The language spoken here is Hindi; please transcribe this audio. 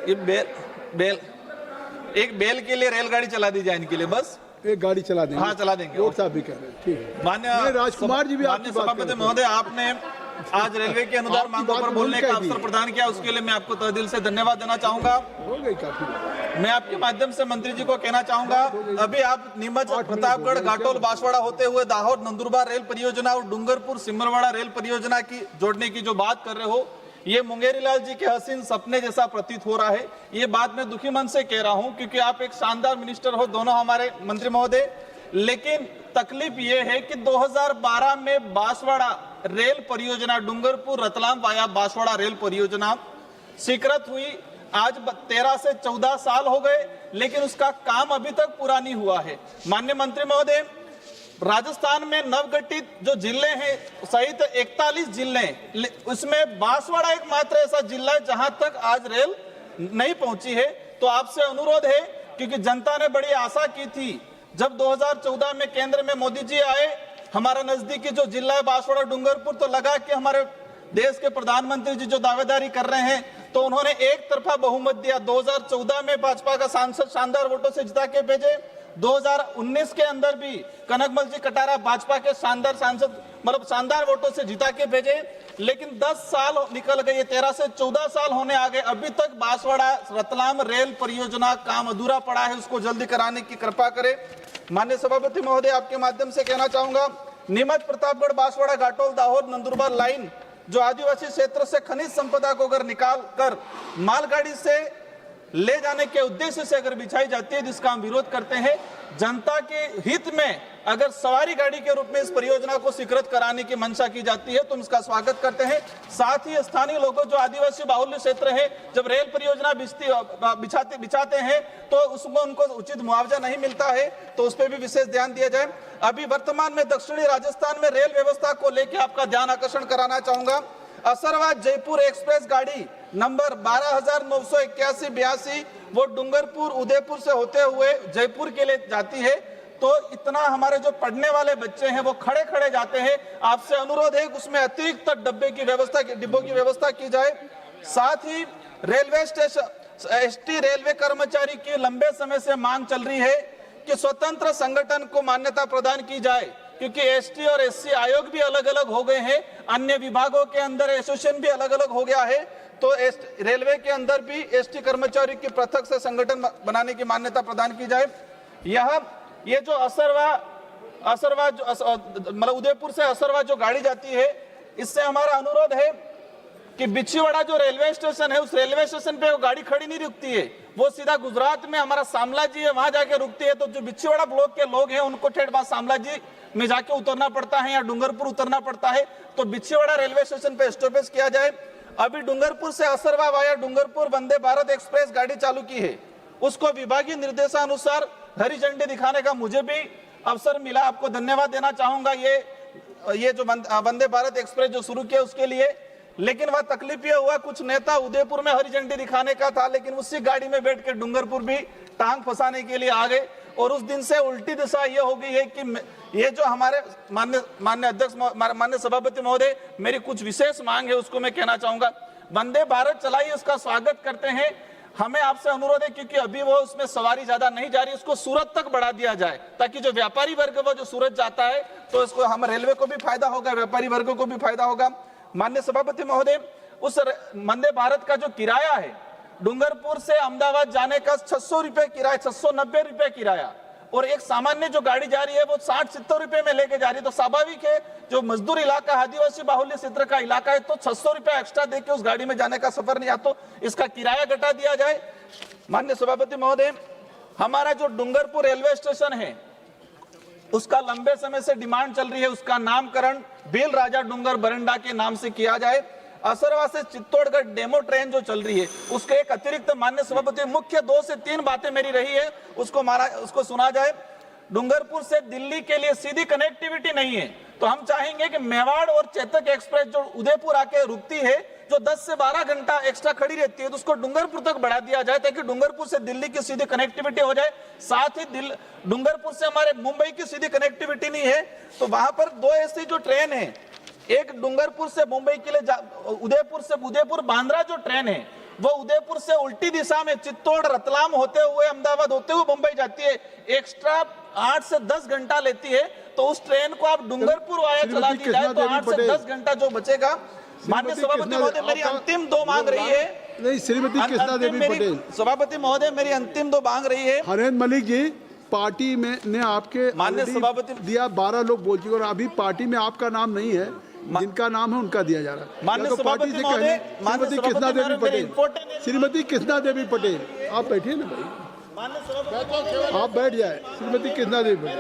ये बेल एक बेल के लिए रेलगाड़ी चला दी जाए इनके लिए, बस एक गाड़ी चला देंगे। हाँ चला देंगे। रोड साहब भी कर रहे हैं, ठीक है। मान्य राजकुमार जी भी आपकी बात सभापति महोदय, आपने आज रेलवे के अनुदान मांगों पर बोलने का अवसर प्रदान किया, उसके लिए मैं आपको तहे दिल से धन्यवाद देना चाहूंगा। हो गई काफी। मैं आपके माध्यम से मंत्री जी को कहना चाहूंगा, अभी आप नीमच प्रतापगढ़ घाटोल बांसवाड़ा होते हुए दाहोद नंदुरबार रेल परियोजना और डूंगरपुर सिमरवाड़ा रेल परियोजना की जोड़ने की जो बात कर रहे हो, ये मुंगेरी लाल जी के हसीन सपने जैसा प्रतीत हो रहा है। ये बात मैं दुखी मन से कह रहा हूं, क्योंकि आप एक शानदार मिनिस्टर हो, दोनों हमारे मंत्री महोदय, लेकिन तकलीफ ये है कि 2012 में बांसवाड़ा रेल परियोजना, डूंगरपुर रतलाम वाया बांसवाड़ा रेल परियोजना स्वीकृत हुई। आज 13 से 14 साल हो गए, लेकिन उसका काम अभी तक पूरा नहीं हुआ है। माननीय मंत्री महोदय, राजस्थान में नवगठित जो जिले हैं सहित 41 जिले, उसमें बांसवाड़ा एकमात्र ऐसा जिला है जहां तक आज रेल नहीं पहुंची है। तो आपसे अनुरोध है, क्योंकि जनता ने बड़ी आशा की थी, जब 2014 में केंद्र में मोदी जी आए, हमारा नजदीकी जो जिला है बांसवाड़ा डूंगरपुर, तो लगा कि हमारे देश के प्रधानमंत्री जी जो दावेदारी कर रहे हैं, तो उन्होंने एक तरफा बहुमत दिया। 2014 में भाजपा का सांसद शानदार वोटों से जिता के भेजे। 2019 के अंदर भी कनकमल जी कटारा भाजपा के शानदार सांसद, मतलब शानदार वोटों से जिता के भेजे। लेकिन 10 साल निकल गए, 13 से 14 साल होने आ गए, अभी तक बांसवाड़ा रतलाम रेल परियोजना काम अधूरा पड़ा है। उसको जल्दी कराने की कृपा करें। माननीय सभापति महोदय, आपके माध्यम से कहना चाहूंगा, नीमच प्रतापगढ़ बांसवाड़ा घाटोल दाहोद नंदुरबार लाइन जो आदिवासी क्षेत्र से खनिज संपदा को अगर निकाल कर मालगाड़ी से ले जाने के उद्देश्य से अगर बिछाई जाती है, जिसका हम विरोध करते हैं, जनता के हित में अगर सवारी गाड़ी के रूप में इस परियोजना को स्वीकृत कराने की मंशा की जाती है, तो हम इसका स्वागत करते हैं। साथ ही स्थानीय लोगों जो आदिवासी बाहुल्य क्षेत्र है, जब रेल परियोजना बिछाते हैं तो उसमें उनको उचित मुआवजा नहीं मिलता है, तो उस पर भी विशेष ध्यान दिया जाए। अभी वर्तमान में दक्षिणी राजस्थान में रेल व्यवस्था को लेकर आपका ध्यान आकर्षण कराना चाहूंगा। असरवा जयपुर एक्सप्रेस गाड़ी नंबर 12,981-82 वो डूंगरपुर उदयपुर से होते हुए जयपुर के लिए जाती है। तो इतना हमारे जो पढ़ने वाले बच्चे हैं वो खड़े खड़े जाते हैं। आपसे अनुरोध है कि उसमें अतिरिक्त डिब्बों की व्यवस्था की जाए। साथ ही रेलवे स्टेशन एसटी रेलवे कर्मचारी की लंबे समय से मांग चल रही है कि स्वतंत्र संगठन को मान्यता प्रदान की जाए, क्योंकि एसटी और एससी आयोग भी अलग अलग हो गए हैं, अन्य विभागों के अंदर एसोसिएशन भी अलग अलग हो गया है। तो रेलवे के अंदर भी एसटी कर्मचारी की पृथक से संगठन बनाने की मान्यता प्रदान की जाए। ये जो असरवा जो मतलब उदयपुर से असरवा जो गाड़ी जाती है, इससे हमारा अनुरोध है कि बिछीवाड़ा जो रेलवे स्टेशन है, उस रेलवे स्टेशन पे वो गाड़ी खड़ी नहीं रुकती है, वो सीधा गुजरात में हमारा शामला जी है, वहां जाके रुकती है। तो जो बिछीवाड़ा ब्लॉक के लोग हैं उनको ठेठ वहां शामला जी में जाके उतरना पड़ता है या डूंगरपुर उतरना पड़ता है। तो बिछीवाड़ा रेलवे स्टेशन पे स्टॉपेज किया जाए। अभी डूंगरपुर से असरवा वाया डूंगरपुर वंदे भारत एक्सप्रेस गाड़ी चालू की है, उसको विभागीय निर्देशानुसार हरी झंडी दिखाने का मुझे भी अवसर मिला, आपको धन्यवाद देना चाहूंगा। ये जो वंदे भारत एक्सप्रेस जो शुरू किया उसके लिए, लेकिन वह तकलीफ ये हुआ, कुछ नेता उदयपुर में हरी झंडी दिखाने का था, लेकिन उसी गाड़ी में बैठ के डूंगरपुर भी टांग फंसाने के लिए आ गए। और उस दिन से उल्टी दिशा ये हो गई है कि ये जो हमारे माननीय अध्यक्ष माननीय सभापति महोदय, मेरी कुछ विशेष मांग है, उसको मैं कहना चाहूंगा। वंदे भारत चलाइए, उसका स्वागत करते हैं। हमें आपसे अनुरोध है, क्योंकि अभी वो उसमें सवारी ज्यादा नहीं जा रही, उसको सूरत तक बढ़ा दिया जाए, ताकि जो व्यापारी वर्ग वो जो सूरत जाता है, तो इसको हम रेलवे को भी फायदा होगा, व्यापारी वर्ग को भी फायदा होगा। माननीय सभापति महोदय, उस वंदे भारत का जो किराया है, डूंगरपुर से अहमदाबाद जाने का 600 रुपए किराया, 690 रुपए किराया, और एक सामान्य जो गाड़ी जा रही है वो 60-70 रुपए में लेके जा रही है। तो स्वाभाविक है, जो मजदूर इलाका आदिवासी बाहुल्य क्षेत्र का इलाका है, तो 600 रुपए एक्स्ट्रा देके उस गाड़ी में जाने का सफर नहीं आता, तो इसका किराया घटा दिया जाए। माननीय सभापति महोदय, हमारा जो डूंगरपुर रेलवे स्टेशन है, उसका लंबे समय से डिमांड चल रही है, उसका नामकरण बेल राजा डूंगर बरंडा के नाम से किया जाए। असरवा से चित्तौड़गढ़ डेमो ट्रेन जो चल रही है, उसके एक अतिरिक्त माननीय सभापति मुख्य 2 से 3 बातें मेरी रही है, उसको सुना जाए। डूंगरपुर से दिल्ली के लिए सीधी कनेक्टिविटी नहीं है, तो हम चाहेंगे कि मेवाड़ और चेतक एक्सप्रेस जो उदयपुर आके रुकती है, जो 10 से 12 घंटा एक्स्ट्रा खड़ी रहती है, तो उसको डूंगरपुर तक बढ़ा दिया जाए, ताकि डूंगरपुर से दिल्ली की सीधी कनेक्टिविटी हो जाए। साथ ही डूंगरपुर से हमारे मुंबई की सीधी कनेक्टिविटी नहीं है, तो वहां पर 2 ऐसी जो ट्रेन है, एक डूंगरपुर से मुंबई के लिए उदयपुर से उदयपुर बांद्रा जो ट्रेन है, वो उदयपुर से उल्टी दिशा में चित्तौड़ रतलाम होते हुए अहमदाबाद होते हुए मुंबई जाती है, एक्स्ट्रा 8 से 10 घंटा लेती है। तो उस ट्रेन को आप डूंगरपुर वाया चला दी जाए तो 8 से 10 घंटा जो बचेगा। माननीय सभापति महोदय, मेरी अंतिम दो मांग रही है। नहीं, श्रीमती कृष्णा देवी पटेल। सभापति महोदय, मेरी अंतिम दो मांग रही है। हरेंद्र मलिक जी, पार्टी में ने आपके माननीय सभापति दिया 12 लोग बोल चुके और अभी पार्टी में आपका नाम नहीं है, जिनका नाम है उनका दिया जा रहा है। माननीय तो पार्टी से कहने श्रीमती कृष्णा देवी पटेल, श्रीमती कृष्णा देवी पटेल, आप बैठिए ना भाई, आप बैठ जाए। श्रीमती कृष्णा देवी पटेल।